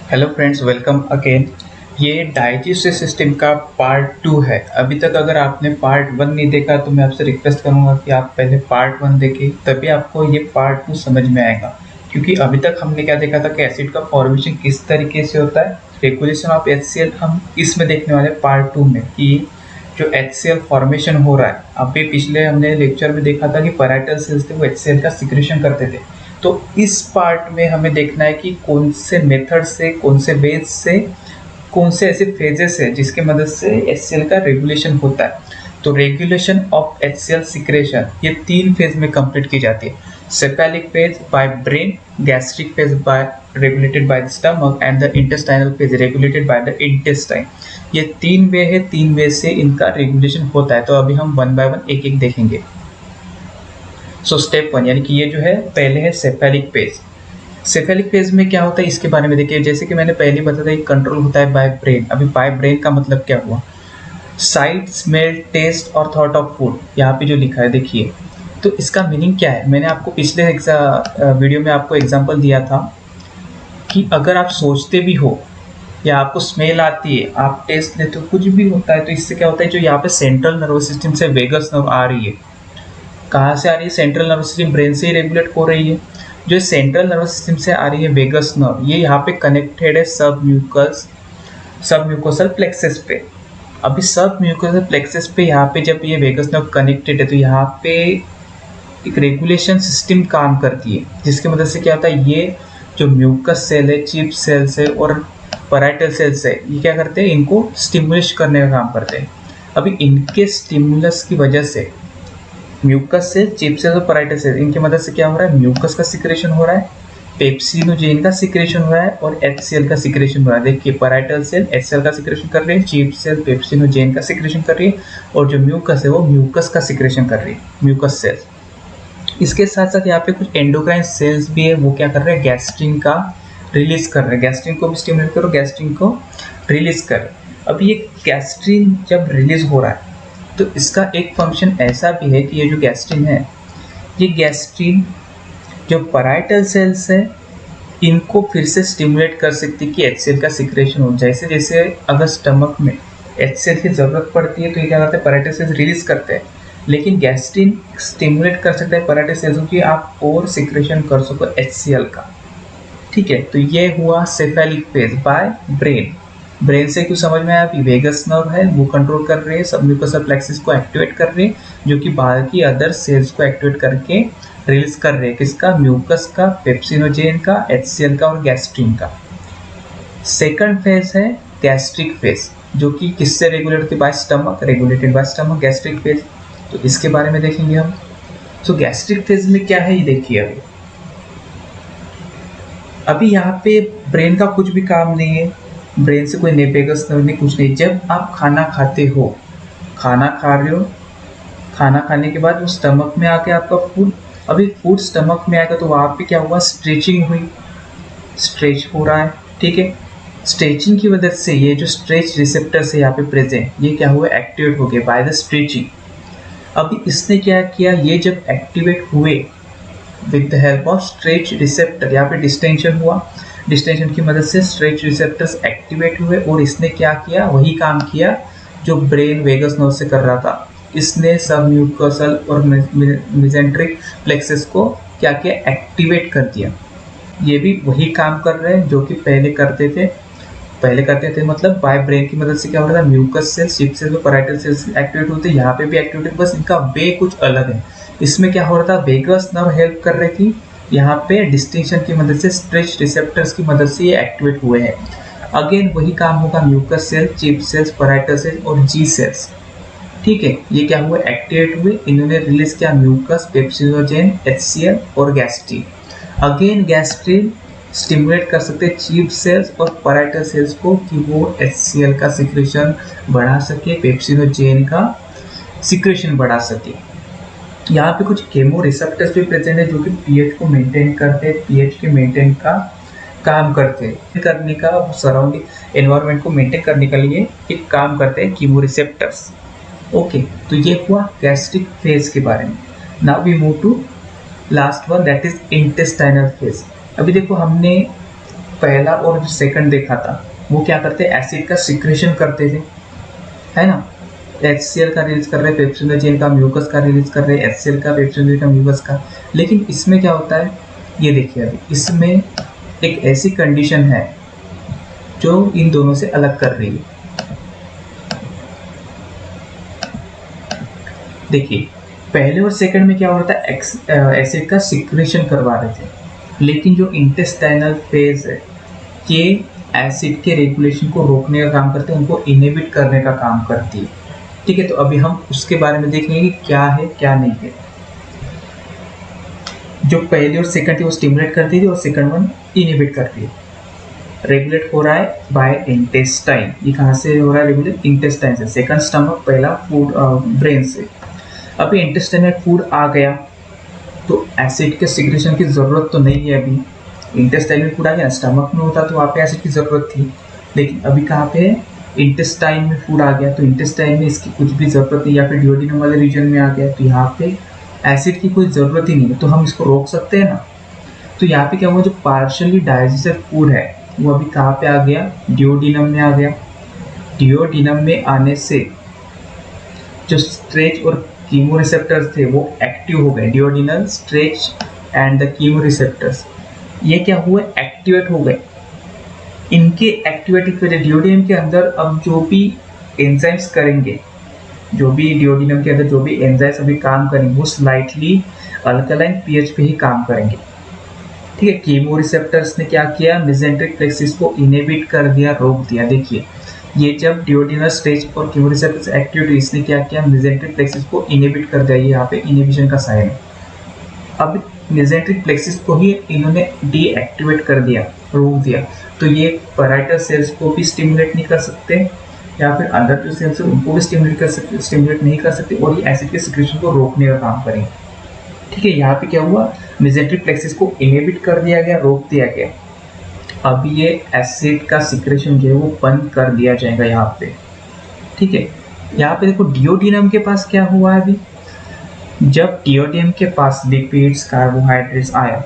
Hello friends, welcome again. ये digestive system का part 2 है। अभी तक अगर आपने पार्ट 1 नहीं देखा तो मैं आपसे रिक्वेस्ट करूंगा कि आप पहले पार्ट 1 देखें, तभी आपको ये पार्ट 2 समझ में आएगा। क्योंकि अभी तक हमने क्या देखा था कि एसिड का फॉर्मेशन किस तरीके से होता है, रेगुलेशन ऑफ HCl हम इसमें देखने वाले पार्ट 2 में कि जो HCl फॉर्मेशन हो रहा है। अभी पिछले हमने लेक्चर में देखा था कि पैराइटल सेल्स थे वो HCl का सिक्रेशन करते थे। तो इस पार्ट में हमें देखना है कि कौन से मेथड से, कौन से वेज से, कौन से ऐसे फेजेस है जिसके मदद से HCl का रेगुलेशन होता है। तो रेगुलेशन ऑफ HCl सिक्रेशन ये 3 फेज में कंप्लीट की जाती है। Cephalic phase by brain, gastric phase by regulated by the stomach and the intestinal phase regulated by the intestine। ये 3 वे है, 3 वे से इनका रेगुलेशन होता है। तो अभी हम वन बाय वन एक एक देखेंगे। सो स्टेप 1 यानी कि ये जो है पहले है सेफेलिक फेज। सेफेलिक फेज में क्या होता है इसके बारे में देखिए। जैसे कि मैंने पहले बताया था, कंट्रोल होता है बाय ब्रेन। अभी बाय ब्रेन का मतलब क्या हुआ, साइट, स्मेल, टेस्ट और थॉट ऑफ फूड, यहाँ पे जो लिखा है देखिए। तो इसका मीनिंग क्या है, मैंने आपको पिछले वीडियो में आपको एग्जांपल दिया था कि अगर आप सोचते भी हो या आपको स्मेल आती है, आप टेस्ट लेते हो, कुछ भी होता है, तो इससे क्या होता है, जो यहाँ पे सेंट्रल नर्वस सिस्टम से वेगस नर्व आ रही है, कहाँ से आ रही है, सेंट्रल नर्वस सिस्टम, ब्रेन से ही रेगुलेट हो रही है। जो सेंट्रल नर्वस सिस्टम से आ रही है वेगस नर्व, ये यहाँ पे कनेक्टेड है सब म्यूकोसल प्लेक्सस पे। अभी सब म्यूकोसल प्लेक्सस पे यहाँ पे जब ये वेगस नर्व कनेक्टेड है तो यहाँ पे एक रेगुलेशन सिस्टम काम करती है, जिसकी मदद से क्या होता है, ये जो म्यूकस सेल है, चिप सेल्स है और पैराइटल सेल्स है, ये क्या करते हैं, इनको स्टिमुलेट करने का काम करते हैं। अभी इनके स्टिमुलस की वजह से म्यूकस सेल, चिप सेल और पैराइटल सेल, इनकी मदद से क्या हो रहा है, म्यूकस का सिक्रेशन हो रहा है, पेप्सिनोजेन का सिक्रेशन हो रहा है और HCl का सिक्रेशन हो रहा है। देखिए पैराइटल सेल HCl का सिक्रेशन कर रही है, चिप सेल पेप्सिनोजेन का सिक्रेशन कर रही है और जो म्यूकस है वो म्यूकस का सिक्रेशन कर रही है, म्यूकस सेल। इसके साथ साथ यहाँ पे कुछ एंडोक्राइन सेल्स भी है, वो क्या कर रहे हैं, गैस्ट्रिन का रिलीज कर रहे हैं। गैस्ट्रिन को भी स्टिमुलेट करो, गैस्ट्रिन को रिलीज कर। अब ये गैस्ट्रिन जब रिलीज हो रहा है तो इसका एक फंक्शन ऐसा भी है कि ये जो गैस्ट्रिन है, ये गैस्ट्रिन जो पैराइटल सेल्स है इनको फिर से स्टिमुलेट कर सकती है कि HCl का सिक्रेशन हो। जैसे जैसे अगर स्टमक में HCl की ज़रूरत पड़ती है तो ये क्या करते हैं, पैराइटल सेल्स रिलीज करते हैं। लेकिन गैस्ट्रिन स्टिमुलेट कर सकता है पैराइटल सेल्स की आप और सिक्रेशन कर सको HCl का। ठीक है, तो ये हुआ cephalic phase by brain. Brain से क्यों समझ में आया, अभी वेगस नर्व है वो कंट्रोल कर रहे हैं, सबम्यूकोसल प्लेक्सस को एक्टिवेट कर रहे हैं, जो कि बाहर की अदर सेल्स को एक्टिवेट करके रिलीज कर रहे हैं, किसका, म्यूकस का, पेप्सिनोजेन का, HCl का और गैस्ट्रिन का। सेकंड फेज है गैस्ट्रिक फेज, जो कि किससे रेगुलेट होती है, by stomach, regulated by stomach, gastric phase. तो इसके बारे में देखेंगे हम। तो गैस्ट्रिक फेज में क्या है ये देखिए। अभी यहाँ पे ब्रेन का कुछ भी काम नहीं है, ब्रेन से कोई वेगस नर्व नहीं, कुछ नहीं। जब आप खाना खाते हो, खाना खा रहे हो, खाना खाने के बाद वो स्टमक में आके आपका फूड, अभी फूड स्टमक में आएगा तो वहाँ पे क्या हुआ, स्ट्रेचिंग हुई, स्ट्रेच हो रहा है। ठीक है, स्ट्रेचिंग की वजह से ये जो स्ट्रेच रिसेप्टर्स है यहाँ पे प्रेजेंट, ये क्या हुआ, एक्टिवेट हो गए बाय द स्ट्रेचिंग। अभी इसने क्या किया, ये जब एक्टिवेट हुए with the help of stretch receptor, यहाँ पे डिस्टेंशन हुआ, डिस्टेंशन की मदद से स्ट्रेच रिसेप्टर्स एक्टिवेट हुए और इसने क्या किया, वही काम किया जो ब्रेन वेगस नर्व से कर रहा था। इसने सब म्यूकोसल और मेसेंट्रिक प्लेक्सस को क्या किया, एक्टिवेट कर दिया। ये भी वही काम कर रहे हैं जो कि पहले करते थे, मतलब बाय ब्रेन की मदद से क्या हो रहा था, म्यूकस सेल्स, चिप सेल्स और पैराइटल सेल्स एक्टिवेट होते, यहाँ पे भी एक्टिवेट, बस इनका वे कुछ अलग है। इसमें क्या हो रहा था, वेगस नर्व हेल्प कर रही थी, यहाँ पे डिस्टिंक्शन की मदद से स्ट्रेच रिसेप्टर्स की मदद से ये एक्टिवेट हुए हैं। अगेन वही काम होगा mucus cell, chief cells, parietal cells और जी सेल्स। ठीक है, ये क्या हुआ, एक्टिवेट हुए, इन्होंने रिलीज किया म्यूकस, पेप्सिनोजेन, HCl और गैस्ट्रिन। अगेन गैस्ट्रिन स्टिमुलेट कर सकते चिप सेल्स और पैराइटल सेल्स को कि वो HCl का सिक्रेशन बढ़ा सके, पेप्सिनोजेन का सिक्रेशन बढ़ा सके। यहाँ पे कुछ केमो रिसेप्टर्स भी प्रेजेंट है जो कि पीएच को मेंटेन करते हैं, पीएच के मेंटेन का काम करते हैं, करने का सराउंडिंग एनवायरनमेंट को मेंटेन करने के लिए एक काम करते हैं कीमो रिसेप्टर्स। ओके, तो ये हुआ गैस्ट्रिक फेज के बारे में। Now we move to last one, that is intestinal phase. अभी देखो हमने पहला और जो सेकंड देखा था वो क्या करते, एसिड का सिक्रेशन करते थे, है ना। HCl का रिलीज कर रहे, पेप्सिनोजेन का म्यूकस का रिलीज कर रहे, HCl का पेप्सिनोजेन का म्यूकस का। लेकिन इसमें क्या होता है, ये देखिए अभी इसमें एक ऐसी कंडीशन है जो इन दोनों से अलग कर रही है। देखिए पहले और सेकंड में क्या हो रहा था, एसिड का सिक्रेशन करवा रहे थे, लेकिन जो इंटेस्टाइनल फेज है ये एसिड के रेगुलेशन को रोकने का काम करते हैं, उनको इनहिबिट करने का काम करती है। ठीक है, तो अभी हम उसके बारे में देखेंगे कि क्या है क्या नहीं है। जो पहली और सेकंड थी वो स्टिमुलेट करती थी और सेकंड वन इनहिबिट करती है। रेगुलेट हो रहा है बाय इंटेस्टाइन, ये कहाँ से हो रहा है रेगुलेट, इंटेस्टाइन से। सेकंड स्टमक, पहला फूड ब्रेन से। अभी इंटेस्टाइन में फूड आ गया तो एसिड के सिक्रेशन की ज़रूरत तो नहीं है। अभी इंटेस्टाइन में फूड आ गया, स्टमक में होता तो वहाँ पे एसिड की ज़रूरत थी, लेकिन अभी कहाँ पे है, इंटेस्टाइन में फूड आ गया तो इंटेस्टाइन में इसकी कुछ भी ज़रूरत नहीं, या फिर डिओडिनम वाले रीजन में आ गया तो यहाँ पे एसिड की कोई ज़रूरत ही नहीं है, तो हम इसको रोक सकते हैं ना। तो यहाँ पे क्या हुआ, जो पार्शियली डाइजेस्टेड फूड है वो अभी कहाँ पे आ गया, डिओडिनम में आ गया। डिओडिनम में आने से जो स्ट्रेच और कीमो रिसेप्टर्स थे वो एक्टिव हो गए, duodenal stretch and the chemo receptors, ये क्या हुए, एक्टिवेट हो गए। इनके एक्टिवेटेड पे डिओडिनम के अंदर अब जो भी एंजाइम्स करेंगे, जो भी डिओडिनम के अंदर जो भी एंजाइम्स अभी काम करेंगे वो स्लाइटली अल्कलाइन पीएच पे ही काम करेंगे। ठीक है, कीमो रिसेप्टर्स ने क्या किया, मेसेंट्रिक प्लेक्सिस को इनहिबिट कर दिया, रोक दिया। देखिए ये जब डिओडिनल स्टेज और कीमो रिसेप्टर्स एक्टिव हुए, इसने क्या किया, मेसेंट्रिक प्लेक्सिस को इनहिबिट कर दिया, ये यहाँ पे इनहिबिशन का साइन है। अब मेसेंट्रिक प्लेक्सिस को ही इन्होंने डीएक्टिवेट कर दिया, रोक दिया, तो ये पैराइटल सेल्स को भी स्टिमुलेट नहीं कर सकते, या फिर अंदर जो सेल्स है उनको भी स्टिमुलेट नहीं कर सकते, और ये एसिड के सिक्रेशन को रोकने का काम करेंगे। ठीक है, यहाँ पे क्या हुआ, मेसेंट्रिक प्लेक्सिस को इनहिबिट कर दिया गया, रोक दिया गया। अब ये एसिड का सिक्रेशन जो है वो बंद कर दिया जाएगा यहाँ पे। ठीक है, यहाँ पे देखो डिओडिनम के पास क्या हुआ है, अभी जब डिओडिनम के पास लिपिड्स कार्बोहाइड्रेट्स आया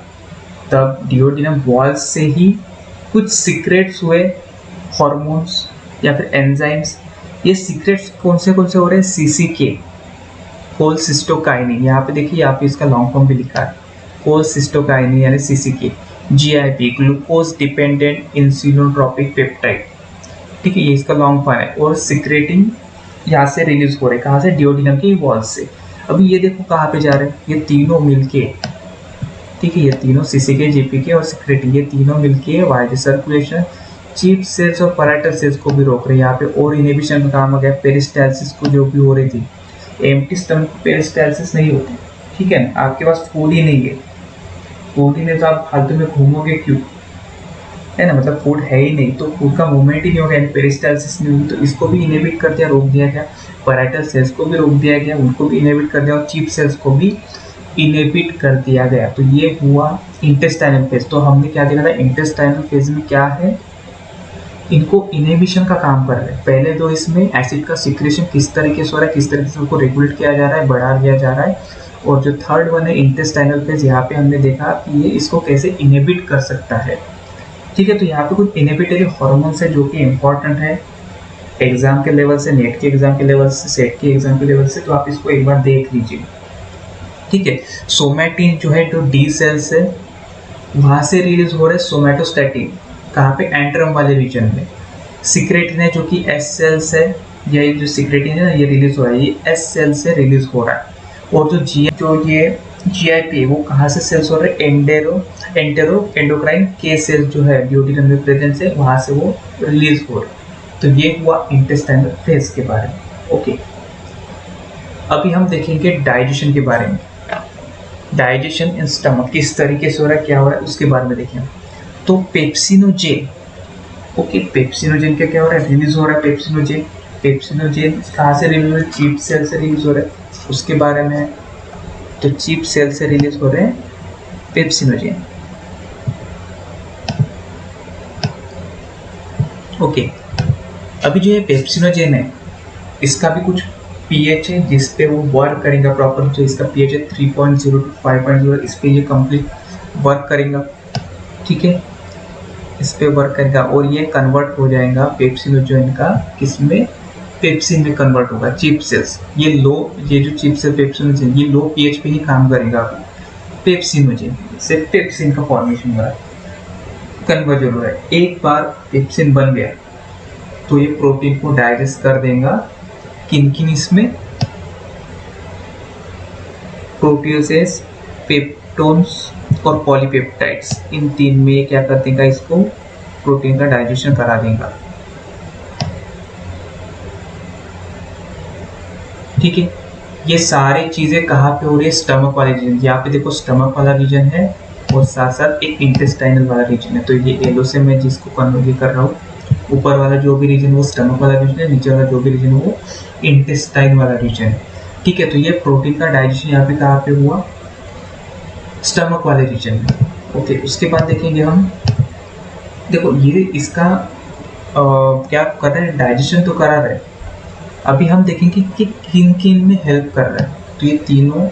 तब डिओडिनम वॉल से ही कुछ सीक्रेट्स हुए, हॉर्मोन्स या फिर एंजाइम्स। ये सीक्रेट्स कौन से हो रहे हैं, CCK, कोलसिस्टोकाइनिन। यहाँ पे देखिए, यहाँ पे इसका लॉन्ग फॉर्म भी लिखा है, कोलसिस्टोकाइनिन यानी CCK, GIP, glucose dependent insulinotropic peptide. ठीक है, ये इसका लॉन्ग फॉर्म है, और सिक्रेटिंग यहाँ से रिलीज हो रहे, कहाँ से, डिओडिनम की वॉल से। अभी ये देखो कहाँ पे जा रहे हैं, ये तीनों मिलके, ठीक है, ये तीनों CCK, GPK और सिक्रेटिंग, ये तीनों मिलके वाइड सर्कुलेशन, चीप सेल्स और पैराइटल सेल्स को भी रोक रहे हैं। यहाँ पे और इनहिबिशन का काम आ गया, पेरिस्टाल्सिस को जो भी हो रही थी, एम्प्टी स्टमक पेरिस्टाल्सिस नहीं होती। ठीक है ना, आपके पास फूड ही नहीं है, फूड ही नहीं तो आप फालतू में घूमोगे क्यों, है ना, मतलब फूड है ही नहीं तो फूड का मूवमेंट ही नहीं होगा, पेरिस्टाल्सिस नहीं होगी, तो इसको भी इनहिबिट कर दिया, रोक दिया गया। पैराइटल सेल्स को भी रोक दिया गया, उनको भी इनहिबिट कर दिया, और चीप सेल्स को भी इनहिबिट कर दिया गया। तो ये हुआ इंटेस्टाइनल फेज। तो हमने क्या देखा था, इंटेस्टाइनल फेज में क्या है, इनको इनहिबिशन का काम कर रहे हैं। पहले दो इसमें एसिड का सिक्रेशन किस तरीके से हो रहा है, किस तरीके से उनको रेगुलेट किया जा रहा है, बढ़ा दिया जा रहा है, और जो थर्ड वन है इंटेस्टाइनल फेज, यहाँ पे हमने देखा कि ये इसको कैसे इनहिबिट कर सकता है। ठीक है, तो यहाँ पे कुछ इनहिबिटरी हॉर्मोन्स है जो कि इम्पोर्टेंट है एग्जाम के लेवल से, नेट के एग्जाम के लेवल से, सेट के एग्जाम के लेवल से, तो आप इसको एक बार देख लीजिए। ठीक है, सोमैटिन जो है, जो डी सेल्स है वहाँ से रिलीज हो रहा है सोमैटोस्टैटिन, कहाँ पे, एंट्रम वाले रीजन में। सिक्रेटिन है जो कि एस सेल्स है, ये जो सिक्रेटिन है ना ये रिलीज हो रहा है, ये एस सेल से रिलीज हो रहा है। और जो ये GIP वो कहाँ से सेल्स हो रहे हैं, एंडोक्राइन के सेल्स जो है डिओडिनम में प्रेजेंस है वहाँ से वो रिलीज हो रहे हैं। तो ये हुआ इंटेस्टाइनल फेज के बारे में। ओके, अभी हम देखेंगे डाइजेशन के बारे में। डाइजेशन इन स्टमक किस तरीके से हो रहा है, क्या हो रहा है, उसके बारे में देखें। तो पेप्सिनोजेन, ओके, पेप्सिनोजेन क्या हो रहा है, रिलीज हो रहा है पेप्सिनोजेन कहाँ से रिलीज हो रहा है, चीप सेल से रिलीज हो रहा है, उसके बारे में। तो चीप सेल से रिलीज हो रहे हैं पेप्सिनोजेन। ओके, अभी जो ये पेप्सिनोजेन है इसका भी कुछ पीएच है जिस पे वो वर्क करेगा प्रॉपर। जो इसका पीएच है 3.0 to 5.0, इस पे ये कंप्लीट वर्क करेगा। ठीक है, इस पे वर्क करेगा और ये कन्वर्ट हो जाएगा पेप्सिनोजेन का, किसमें, पेप्सिन में कन्वर्ट होगा, चिप सेल्स। ये जो चिप सेल पेप्सिनोजेन ये लो पीएच पे ही काम करेगा। पेप्सिनोजेन से पेप्सिन का फॉर्मेशन हो रहा है, कन्वर्जन हो रहा है। एक बार पेप्सिन बन गया तो ये प्रोटीन को डाइजेस्ट कर देगा, किन किन इसमें, प्रोटियोसेस, पेप्टोन्स और पॉलीपेप्टाइड्स, इन तीन में ये क्या कर देगा, इसको प्रोटीन का डाइजेशन करा देगा। ठीक है, ये सारी चीजें कहाँ पे हो रही है, स्टमक वाले रीजन। यहाँ पे देखो स्टमक वाला रीजन है और साथ साथ एक इंटेस्टाइनल वाला रीजन है। तो ये येलो से मैं जिसको कन्वर्ट कर रहा हूँ, ऊपर वाला जो भी रीजन वो स्टमक वाला रीजन है, नीचे वाला जो भी रीजन वो इंटेस्टाइन वाला रीजन है। ठीक है, तो ये प्रोटीन का डाइजेशन यहाँ पे कहाँ पे हुआ, स्टमक वाले रीजन में। ओके, उसके बाद देखेंगे हम, देखो ये इसका क्या कर रहा है, डाइजेशन तो करा रहा है। अभी हम देखेंगे कि किन किन में हेल्प कर रहा है। तो ये तीनों,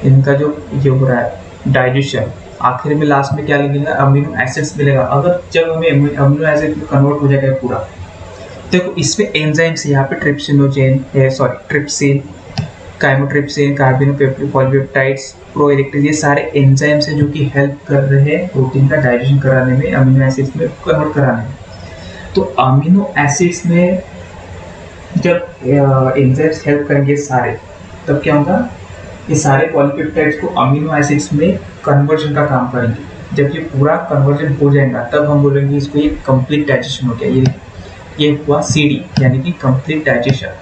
इनका जो ये हो रहा है डाइजेशन, आखिर में लास्ट में क्या लगेगा, अमीनो एसिड्स मिलेगा। अगर जब हमें अमीनो एसिड में कन्वर्ट हो जाएगा पूरा, देखो इसमें एंजाइम्स, यहाँ पे ट्रिप्सिनोजेन है, सॉरी ट्रिप्सिन, काइमोट्रिप्सिन, कार्बोनोपेप्टिड, पॉलीपेप्टाइड्स, प्रोइलेक्टेज, ये सारे एंजाइम्स हैं जो कि हेल्प कर रहे हैं प्रोटीन का डाइजेशन कराने में, अमीनो एसिड्स में कन्वर्ट कराने में। तो अमीनो एसिड्स में जब एंजाइम्स हेल्प करेंगे सारे, तब क्या होगा, ये सारे पॉलीपेप्टाइड्स को अमीनो एसिड्स में कन्वर्जन का काम करेंगे। जब ये पूरा कन्वर्जन हो जाएगा तब हम बोलेंगे इसको ये कंप्लीट डाइजेशन हो गया। ये हुआ सीडी, यानी कि कंप्लीट डाइजेशन।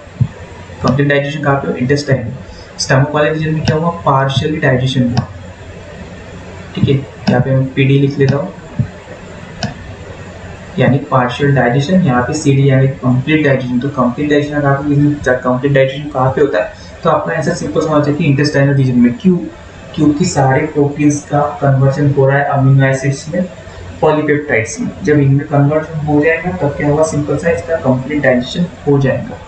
कंप्लीट डाइजेशन कहाँ पे, इंटेस्टाइन में। स्टमक वाले रीजन में क्या हुआ, पार्शियली डाइजेशन हुआ। ठीक है, यहाँ पे मैं पीडी लिख लेता हूँ, यानी पार्शियल डाइजेशन, यहाँ पे सीडी यानी कंप्लीट डाइजेशन। तो कंप्लीट डाइजेशन कंप्लीट डाइजेशन कहाँ पे होता है, तो अपना ऐसा सिंपल समझ है कि इंटेस्टाइनल रीजन में। क्यों, क्योंकि सारे प्रोटीन्स का कन्वर्जन हो रहा है अमीनो एसिड्स में, पॉलीपेप्टाइड्स में। जब इनमें कन्वर्जन हो जाएगा तब क्या होगा, सिंपल सा इसका कंप्लीट डाइजेशन हो जाएगा।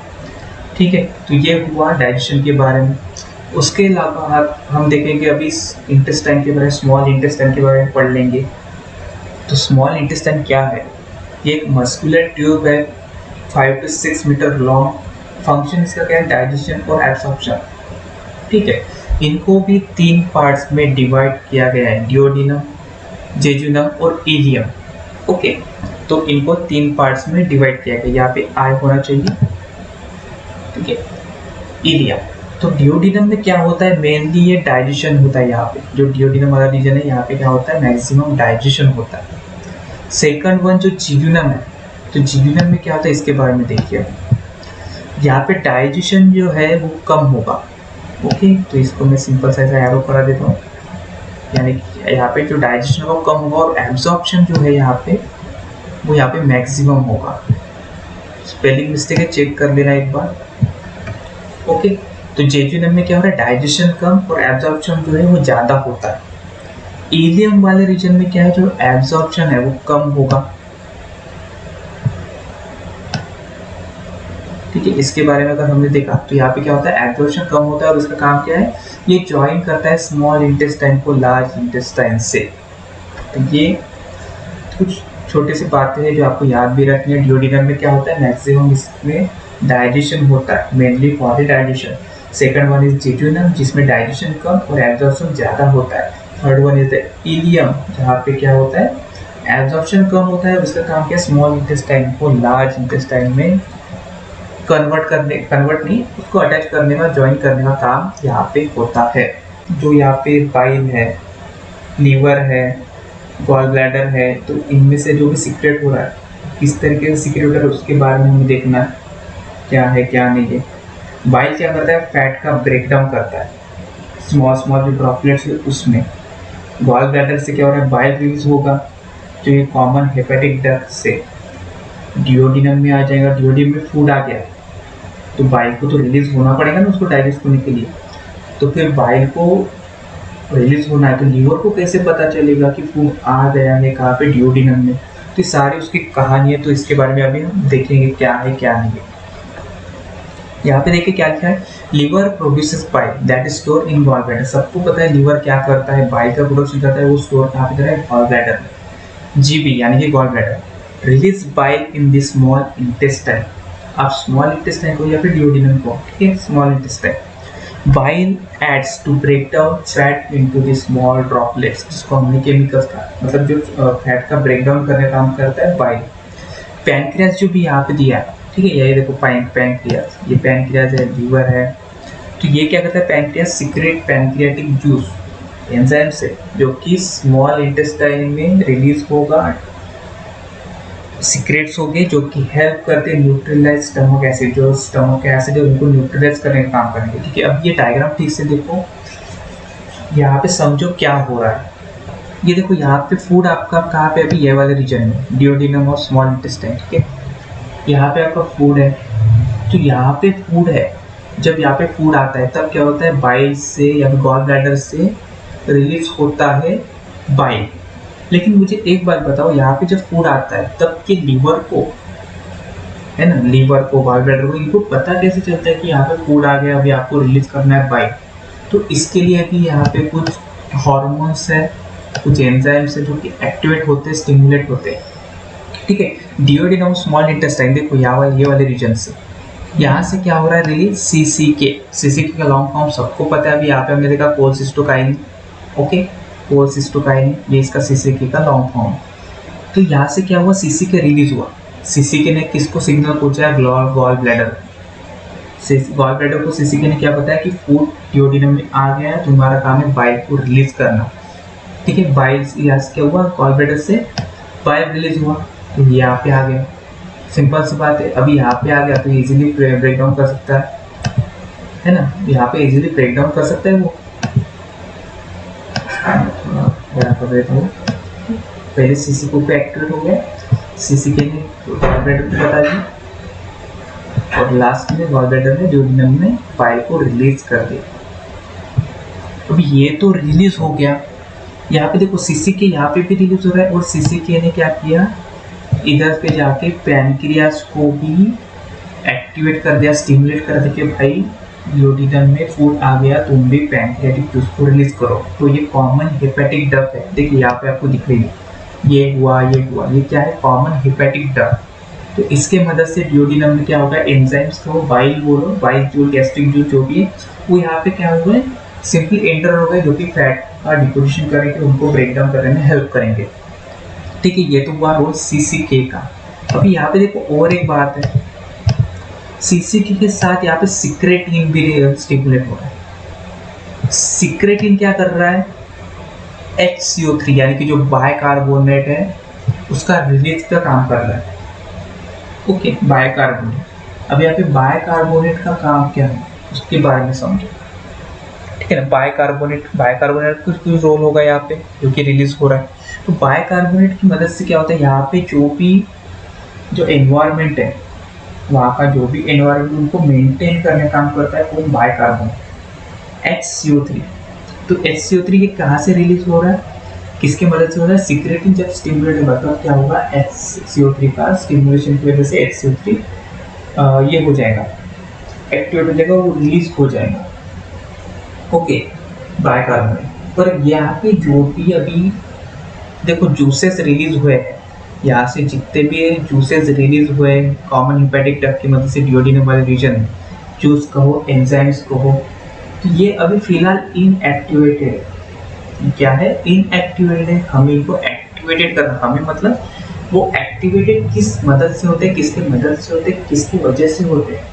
ठीक है, तो ये हुआ डाइजेशन के बारे में। उसके अलावा हम देखेंगे अभी इंटेस्टाइन के बारे में, स्मॉल इंटेस्टाइन के बारे में पढ़ लेंगे। तो स्मॉल इंटेस्टाइन क्या है, ये एक मस्कुलर ट्यूब है, 5 to 6 मीटर लॉन्ग। फंक्शन इसका क्या है, डाइजेशन और एब्सॉर्प्शन। ठीक है, इनको भी 3 पार्ट्स में डिवाइड किया गया है, डियोडिनम, जेजुनम और इलियम। ओके, तो इनको 3 पार्ट्स में डिवाइड किया गया, यहाँ पे आई होना चाहिए। ठीक है, इलियम। तो डियोडिनम में क्या होता है, मेनली ये डाइजेशन होता है। यहाँ पे जो डियोडिनम वाला रीजन है, यहाँ पे क्या होता है, मैक्सिमम डाइजेशन होता है। सेकंड वन जो जिगुनम है, तो जिगुनम में क्या होता है इसके बारे में देखिए। यहाँ पे डाइजेशन जो है वो कम होगा। ओके, तो इसको मैं सिंपल सा ऐसा एरो करा देता हूँ, यानी यहाँ पे जो डाइजेशन है वो कम होगा और एब्जॉर्प्शन जो है यहाँ पे वो यहाँ पे मैक्सिमम होगा। स्पेलिंग मिस्टेक है, चेक कर लेना एक बार। ओके, तो जेजुनम में क्या हो रहा है, डाइजेशन कम और एब्जॉर्प्शन जो है वो ज़्यादा होता है। इलियम वाले रीजन में क्या है, जो एब्जॉर्प्शन है वो कम होगा। ठीक है, इसके बारे में अगर हमने देखा तो यहाँ पे क्या होता है, एब्जॉर्प्शन कम होता है और इसका काम क्या है, ये ज्वाइन करता है स्मॉल इंटेस्टाइन को लार्ज इंटेस्टाइन से। तो ये कुछ छोटी सी बातें हैं जो आपको याद भी रखनी है। डियोडिनम में क्या होता है, मैक्सिमम इसमें डाइजेशन होता है, mainly for digestion. Second one is jejunum, जिसमें डाइजेशन कम और एब्जॉर्प्शन ज़्यादा होता है। Third one is the ilium, जहाँ पे क्या होता है, एब्जॉर्प्शन कम होता है और इसका काम क्या है, स्मॉल इंटेस्टाइन को लार्ज इंटेस्टाइन में कन्वर्ट नहीं, उसको अटैच करने का, ज्वाइन करने का काम यहाँ पे होता है। जो यहाँ पे बाइल है, लीवर है, गॉल ब्लैडर है, तो इनमें से जो भी सीक्रेट हो रहा है, किस तरीके से सीक्रेट हो रहा है उसके बारे में हमें देखना है, क्या है क्या नहीं है। बाइल क्या करता है, फैट का ब्रेकडाउन करता है, स्मॉल जो ड्रॉपलेट्स है उसमें। गॉल ब्लैडर से क्या हो रहा है, बाइल रिलीज होगा, जो ये कॉमन हेपेटिक डक्ट से डियोडिनम में आ जाएगा। डियोडिनम में फूड आ गया तो बाइल को तो रिलीज होना पड़ेगा ना उसको डाइजेस्ट होने के लिए। तो फिर बाइल को रिलीज होना है तो लीवर को कैसे पता चलेगा कि फूड आ गया है, कहाँ पे, डियोडिनम में। तो सारी उसकी कहानी है, तो इसके बारे में अभी हम देखेंगे क्या है क्या नहीं है। यहाँ पे देखिए क्या लिखा है, liver produces bile that is store in gall bladder. सबको पता है लीवर क्या करता है, बाइल का प्रोडक्शन करता है, वो स्टोर कहाँ पे करता है, गॉल ब्लैडर में। जीबी यानी कि gall bladder release bile in the small intestine. आप स्मॉल इंटेस्टाइन को या फिर डिओडिनम को, ठीक है, small intestine. Bile aids to break down fat into the small droplets, जिसको हमने केमिकल्स का मतलब जो फैट का ब्रेक डाउन करने का काम करता है बाइल। पैनक्रियाज जो भी यहाँ पे दिया है, ठीक है, ये देखो पैनक्रियाज, ये पैनक्रियाज है, लीवर है। तो ये क्या करता है, pancreas secret pancreatic juice enzyme से, जो कि स्मॉल इंटेस्टाइन में रिलीज होगा, सीक्रेट्स होंगे, जो कि हेल्प करते हैं न्यूट्रलाइज स्टमक एसिड, जो स्टमक एसिड है उनको न्यूट्रलाइज करने का काम करेंगे। ठीक है, अब ये डायग्राम ठीक से देखो, यहाँ पे समझो क्या हो रहा है। ये देखो यहाँ पे फूड आपका कहाँ पे, अभी ये वाले रीजन में, डिओडिनम और स्मॉल इंटेस्टाइन। ठीक है, यहाँ पे आपका फूड है, तो यहाँ पे फूड है, जब यहाँ पे फूड आता है तब क्या होता है, बाइल से या फिर गॉल ब्लैडर से रिलीज होता है बाइल। लेकिन मुझे एक बात बताओ, यहाँ पे जब फूड आता है तब के लीवर को, है ना, लीवर को, गॉल ब्लैडर को, इनको पता कैसे चलता है कि यहाँ पे फूड आ गया, अभी आपको रिलीज करना है बाइल। तो इसके लिए अभी यहाँ पे कुछ हॉर्मोन्स है, कुछ एंजाइम्स है जो कि एक्टिवेट होते हैं, स्टिमुलेट होते हैं। ठीक है, डिओडिनम स्मॉल इंटेस्टाइन, देखो यहाँ वाले, ये वाले रीजन से, यहाँ से क्या हो रहा है, रिलीज सीसीके। सीसीके का लॉन्ग फॉर्म सबको पता है, अभी यहाँ पे हमने देखा कोलसिस्टोकाइनिन। ओके, कोलसिस्टोकाइनिन, ये इसका सीसीके का लॉन्ग फॉर्म। तो यहाँ से क्या हुआ, सीसीके रिलीज हुआ। सीसीके ने किसको सिग्नल पहुंचाया, गॉल ब्लैडर। गॉल ब्लैडर को सीसीके ने क्या बताया कि फूड डिओडिनम में आ गया है, तुम्हारा काम है बाइल को रिलीज करना। ठीक है, बाइल यहाँ से क्या हुआ, गॉल ब्लैडर से बाइल रिलीज हुआ, तो यहाँ पे आ गया। सिंपल सी बात है, अभी यहाँ पे आ गया तो इजीली ब्रेक डाउन कर सकता है ना, यहाँ पे इजीली ब्रेक डाउन कर सकता है वो। कर देता हूँ, पहले सीसीके पे एक्टिवेट हो गया, सीसीके ने गॉल ब्लैडर को बता दी, और लास्ट में गॉल ब्लैडर ने डिओडिनम में बाइल को रिलीज कर दिया। अभी ये तो रिलीज हो गया, यहाँ पे देखो सीसीके यहाँ पे भी रिलीज हो रहा है, और सीसीके ने क्या किया, इधर पे जाके पैनक्रियाज को भी एक्टिवेट कर दिया, स्टिमुलेट कर दिया कि भाई डिओडिनम में फूड आ गया, तुम भी पैनक्रियाटिक जूस को रिलीज करो। तो ये कॉमन हेपेटिक डक्ट है, देखिए यहाँ पे आपको दिख रही है, ये हुआ, ये क्या है, कॉमन हेपेटिक डक्ट। तो इसके मदद से डिओडिनम में क्या होगा, एंजाइम्स को, बाइल बोलो, बाइल जो गैस्ट्रिक जूस जो भी है, वो यहाँ पे क्या हुआ है, सिंपली एंटर हो गए, जो कि फैट का डिपोजिशन करेंगे, उनको ब्रेक डाउन करने में हेल्प करेंगे। ठीक है, ये तो हुआ रोल सीसीके का। अभी यहाँ पे देखो और एक बात है, सीसीके के साथ यहाँ पे सिक्रेटिन भी स्टिमुलेट हो रहा है। सिक्रेटिन क्या कर रहा है, HCO3 यानी कि जो बाइकार्बोनेट है उसका रिलीज का काम कर रहा है। Okay, bicarbonate. अब यहाँ पे बाइकार्बोनेट का काम क्या है उसके बारे में समझो। ठीक है ना, बाइकार्बोनेट कुछ रोल होगा यहाँ पे जो कि रिलीज हो रहा है। तो बाइकार्बोनेट की मदद से क्या होता है, यहाँ पे जो एनवायरनमेंट है, वहाँ का जो भी एनवायरनमेंट उनको मेंटेन करने का काम करता है कौन, बाइकार्बोनेट, HCO3। तो HCO3 ये कहाँ से रिलीज हो रहा है, किसके मदद से हो रहा है, सिक्रेटिन जब स्टिमुलेट होगा तो क्या होगा, HCO3 का स्टिमुलेशन की वजह से HCO3 ये हो जाएगा, एक्टिवेट हो जाएगा, वो रिलीज हो जाएगा। Okay, bicarbonate. पर यहाँ पे जो भी अभी देखो जूसेस रिलीज हुए हैं, यहाँ से जितने भी जूसेस रिलीज हुए कॉमन हेपेटिक डक्ट की मदद से डिओडिनम वाले रीजन में, जूस कहो, एंजाइम्स कहो, तो ये अभी फिलहाल इनएक्टिवेटेड है। क्या है, इनएक्टिवेटेड है, हमें इनको एक्टिवेटेड करना, हमें मतलब वो एक्टिवेटेड किस मदद से होते हैं, किसके मदद से होते हैं, किसकी वजह से होते हैं,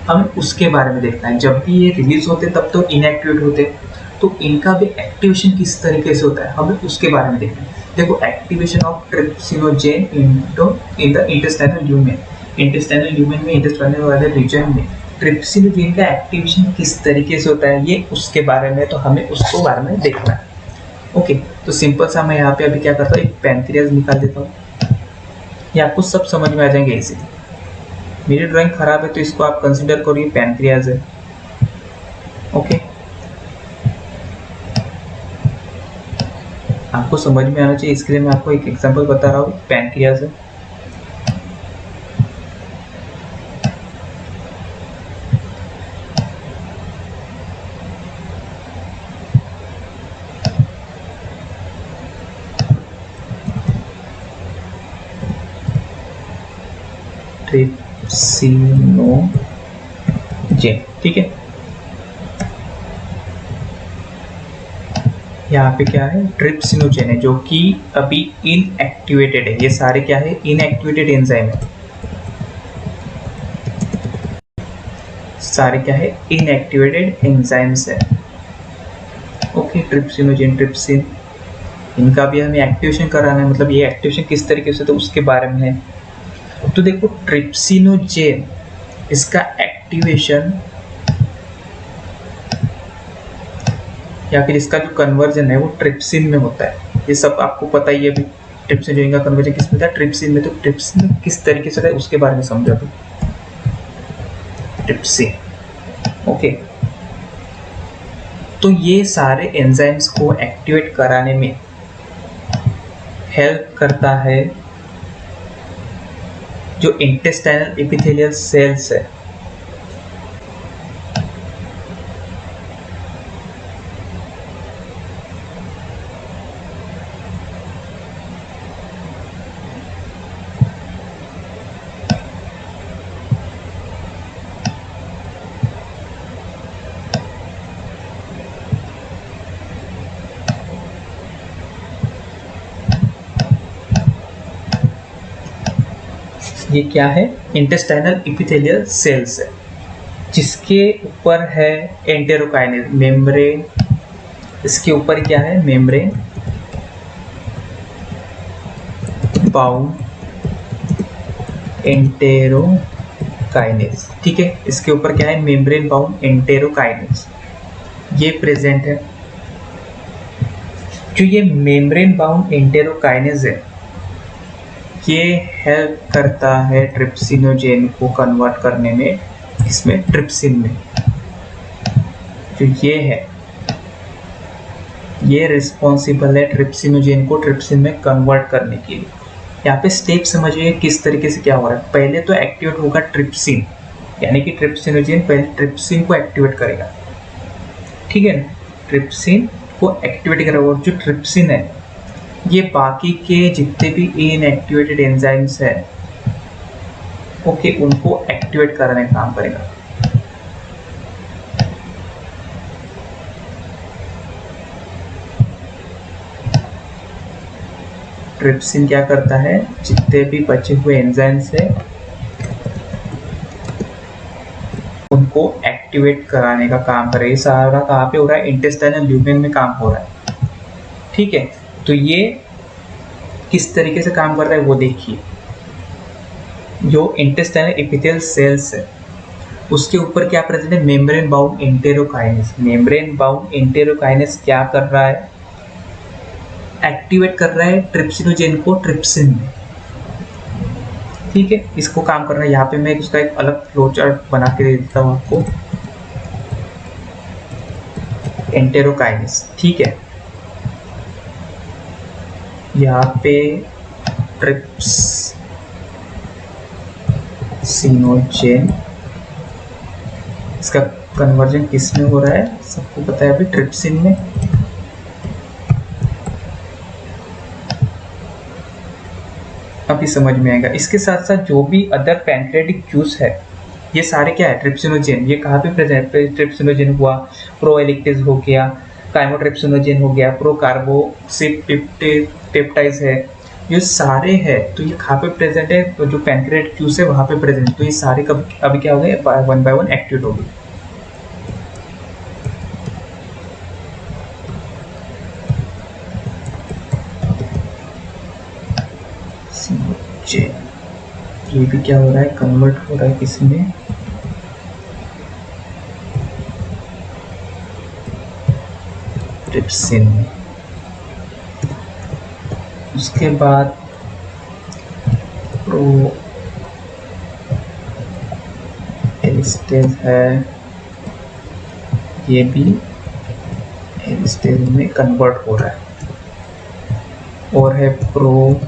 हमें उसके बारे में देखना है। जब भी ये रिलीज होते तब तो इनएक्टिवेट होते, तो इनका भी एक्टिवेशन किस तरीके से होता है, हमें उसके बारे में देखना है। देखो, activation of trypsinogen in the intestinal lumen में, इंटेस्टाइनल वाले रीजन में ट्रिप्सिनोजेन का एक्टिवेशन किस तरीके से होता है, ये उसके बारे में, तो हमें उसको बारे में देखना है। ओके, तो सिंपल सा मैं यहाँ पे अभी क्या करता हूँ, एक पैनक्रियाज निकाल देता हूँ, ये आपको सब समझ में आ जाएंगे इजीली। मेरी ड्राइंग खराब है तो इसको आप कंसिडर करो ये पैनक्रियाज है। ओके, आपको समझ में आना चाहिए, इसके लिए मैं आपको एक एग्जांपल बता रहा हूँ, पैनक्रियाज है। ट्रिप्सिनोजेन, ठीक है। यहाँ पे क्या है, ट्रिप्सिनोजेन है जो कि अभी इनएक्टिवेटेड है। ये सारे क्या है, इनएक्टिवेटेड एंजाइम है, सारे क्या है, इनएक्टिवेटेड एंजाइम्स है। ओके, ट्रिप्सिनोजेन, ट्रिप्सिन, इनका भी हमें एक्टिवेशन कराना है, मतलब ये एक्टिवेशन किस तरीके से, तो उसके बारे में है। तो देखो ट्रिप्सिनोजेन, इसका एक्टिवेशन या फिर इसका जो कन्वर्जन है वो ट्रिप्सिन में होता है। ये सब आपको पता ही है अभी, ट्रिप्सिनोजेन का कन्वर्जन किस में था, ट्रिप्सिन में। तो ट्रिप्सिन में किस तरीके से था उसके बारे में समझा तो ट्रिप्सिन। ओके, तो ये सारे एंजाइम्स को एक्टिवेट कराने में हेल्प करता है जो इंटेस्टाइनल एपिथेलियल सेल्स है। ये क्या है, इंटेस्टाइनल एपिथेलियल सेल्स है, जिसके ऊपर है एंटेरोकाइनेज मेम्ब्रेन। इसके ऊपर क्या है, मेम्ब्रेन बाउंड एंटेरोकाइनेज, ठीक है। इसके ऊपर क्या है, मेम्ब्रेन बाउंड एंटेरोकाइनेज, ये प्रेजेंट है। जो ये मेम्ब्रेन बाउंड एंटेरोकाइनेज है, ये हेल्प करता है ट्रिप्सिनोजेन को कन्वर्ट करने में, इसमें ट्रिप्सिन में। जो ये है, ये रिस्पॉन्सिबल है ट्रिप्सिनोजेन को ट्रिप्सिन में कन्वर्ट करने के लिए। यहाँ पे स्टेप समझिए किस तरीके से क्या हो रहा है। पहले तो एक्टिवेट होगा ट्रिप्सिन, यानी कि ट्रिप्सिनोजेन पहले ट्रिप्सिन को एक्टिवेट करेगा, ठीक है ना। ट्रिप्सिन को एक्टिवेट करेगा, और जो ट्रिप्सिन है ये बाकी के जितने भी इनएक्टिवेटेड एंजाइम्स है, ओके, उनको एक्टिवेट करने का काम करेगा। ट्रिप्सिन क्या करता है, जितने भी बचे हुए एंजाइम्स है उनको एक्टिवेट कराने का काम करे। ये सारा कहाँ पे हो रहा है, इंटेस्टाइनल ल्यूमेन में काम हो रहा है, ठीक है। तो ये किस तरीके से काम कर रहा है वो देखिए। जो इंटेस्टाइनल एपिथेलियल सेल्स है उसके ऊपर क्या प्रेजेंट है, membrane bound enterokinase. Membrane bound enterokinase क्या कर रहा है, एक्टिवेट कर रहा है ट्रिप्सिनोजेन को ट्रिप्सिन में, ठीक है। इसको काम करना है। यहाँ पे मैं उसका एक अलग फ्लो चार्ट बना के दे देता हूँ आपको, एंटेरोकाइनेज, ठीक है। यहाँ पे ट्रिप्सिनोजेन, इसका कन्वर्जन किस में हो रहा है, सबको पता है अभी, ट्रिप्सिन में। अभी समझ में आएगा। इसके साथ साथ जो भी अदर पैंक्रियाटिक जूस है, ये सारे क्या है, ट्रिप्सिनोजेन। ये कहाँ पे प्रेजेंट है, ट्रिप्सिनोजेन हुआ, प्रोएलिक्टेज हो गया, काइमोट्रिप्सिनोजेन हो गया, प्रोकार्बोक्सिपेप्टाइज है, ये सारे है। तो ये कहाँ पे प्रेजेंट है, तो जो पैंक्रियाटिक जूस है वहाँ पे प्रेजेंट। तो ये सारे कब अभी क्या हो गए, वन बाय वन एक्टिवेट हो गए। ये भी क्या हो रहा है, कन्वर्ट हो रहा है किसी में, ट्रिप्सिन में। उसके बाद प्रो एलिस्टेज है, ये भी एलिस्टेज में कन्वर्ट हो रहा है। और है प्रो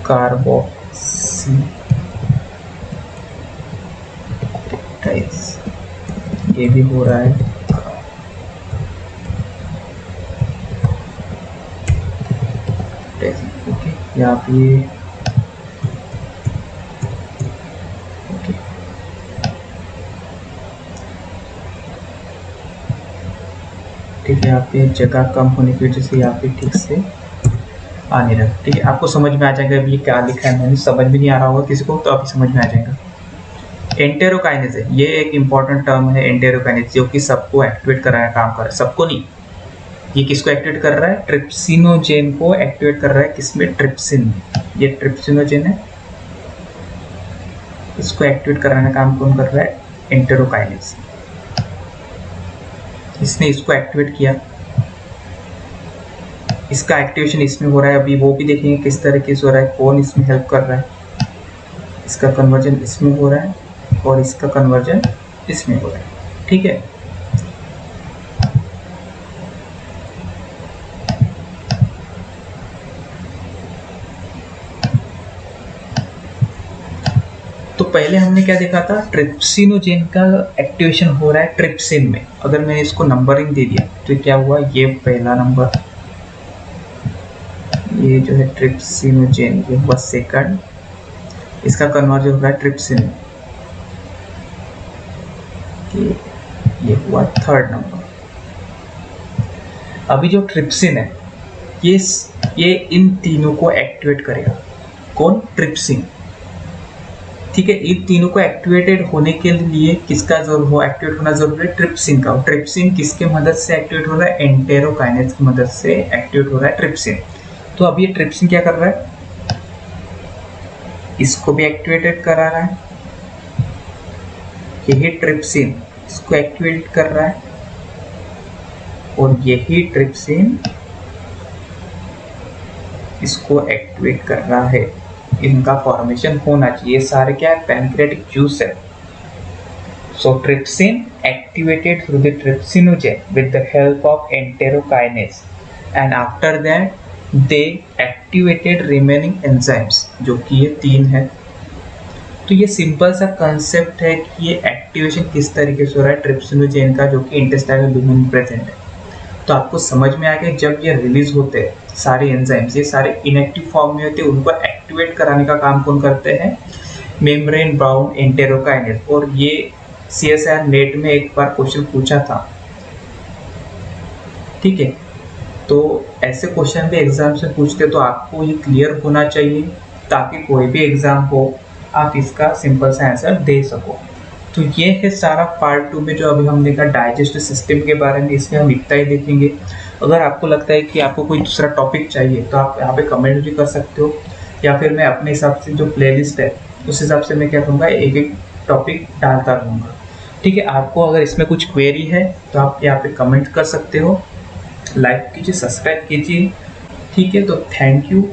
कार्बोक्सीपेप्टाइज, ये भी हो रहा है। ओके, यहाँ पे ठीक है, यहाँ पे जगह कम होने की वजह से यहाँ पे ठीक से आ नहीं रहा। ठीक है, आपको समझ में आ जाएगा अभी क्या लिखा है, मैंने समझ में नहीं आ रहा होगा किसी को तो अभी समझ में आ जाएगा। एंटेरोकाइनेज है, ये एक इंपॉर्टेंट टर्म है एंटेरोकाइनेज, जो कि सबको एक्टिवेट कराने का काम कर रहा है। सबको नहीं, ये किसको एक्टिवेट कर रहा है? ट्रिप्सिनोजेन को एक्टिवेट कर रहा है। किसमें? ट्रिप्सिन में। ये ट्रिप्सिनोजेन है, इसको एक्टिवेट कराने का काम कौन कर रहा है? एंटेरोकाइनेज। इसने इसको एक्टिवेट किया, इसका एक्टिवेशन इसमें हो रहा है। अभी वो भी देखेंगे किस तरीके से हो रहा है, कौन इसमें हेल्प कर रहा है। इसका कन्वर्जन इसमें हो रहा है और इसका कन्वर्जन इसमें हो रहा है। ठीक है, तो पहले हमने क्या देखा था? ट्रिप्सिनोजेन का एक्टिवेशन हो रहा है ट्रिप्सिन में। अगर मैंने इसको नंबरिंग दे दिया तो क्या हुआ? ये पहला नंबर, ये जो है ट्रिप्सिनोजेन, ये हुआ सेकंड, इसका कन्वर्जन हो रहा है ट्रिप्सिन में, ये हुआ थर्ड नंबर। अभी जो ट्रिप्सिन है ये इन तीनों को एक्टिवेट करेगा। कौन? ट्रिप्सिन। ठीक है, इन तीनों को एक्टिवेटेड होने के लिए किसका जरूर हो एक्टिवेट होना जरूरी है? ट्रिप्सिन का। ट्रिप्सिन किसके मदद से एक्टिवेट हो रहा है? एंटेरोकाइनेज की मदद से एक्टिवेट हो रहा है ट्रिप्सिन। तो अब ये ट्रिप्सिन क्या कर रहा है? इसको भी एक्टिवेटेड करा रहा है, यही ट्रिप्सिन इसको एक्टिवेट कर रहा है और यही ट्रिप्सिन इसको एक्टिवेट कर रहा है। इनका फॉर्मेशन होना चाहिए। सारे क्या है? पैनक्रियाटिक जूस है। So trypsin activated through the trypsinogen with the help of enterokinase and after that they activated remaining enzymes, जो कि ये 3 है। तो ये सिंपल सा कंसेप्ट है कि ये एक्टिवेशन किस तरीके से हो रहा है ट्रिप्सिनोजेन का, जो कि इंटेस्टाइनल लुमेन में प्रेजेंट है। तो आपको समझ में आ गया, जब ये रिलीज होते हैं सारे एंजाइम्स, ये सारे इनएक्टिव फॉर्म में होते हैं, उनको एक्टिवेट कराने का काम कौन करते हैं? Membrane bound enterokinase. और ये CSIR नेट में एक बार क्वेश्चन पूछा था। ठीक है, तो ऐसे क्वेश्चन भी एग्जाम से पूछते, तो आपको ये क्लियर होना चाहिए ताकि कोई भी एग्जाम हो आप इसका सिंपल सा आंसर दे सको। तो ये है सारा पार्ट 2 में जो अभी हम देखा डाइजेस्टिव सिस्टम के बारे में, इसमें हम इतना ही देखेंगे। अगर आपको लगता है कि आपको कोई दूसरा टॉपिक चाहिए तो आप यहाँ पे कमेंट भी कर सकते हो, या फिर मैं अपने हिसाब से जो प्लेलिस्ट है उस हिसाब से मैं क्या करूँगा, एक एक टॉपिक डालता रहूँगा। ठीक है, आपको अगर इसमें कुछ क्वेरी है तो आप यहाँ पे कमेंट कर सकते हो, लाइक कीजिए, सब्सक्राइब कीजिए। ठीक है, तो थैंक यू।